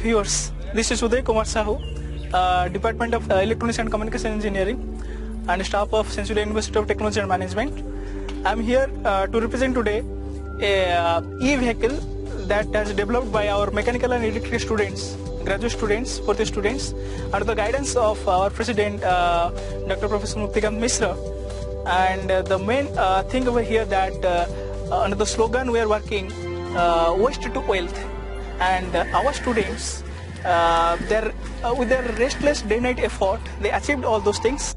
viewers, this is Jakesh Sahoo, Department of Electronics and Communication Engineering and staff of Century University of Technology and Management. I am here to represent today a e-vehicle that has developed by our mechanical and electrical students, graduate students, fourth year students, under the guidance of our President, Dr. Professor Muktikant Mishra. And the main thing over here that under the slogan we are working, waste to wealth. And our students, with their restless day-night effort, they achieved all those things.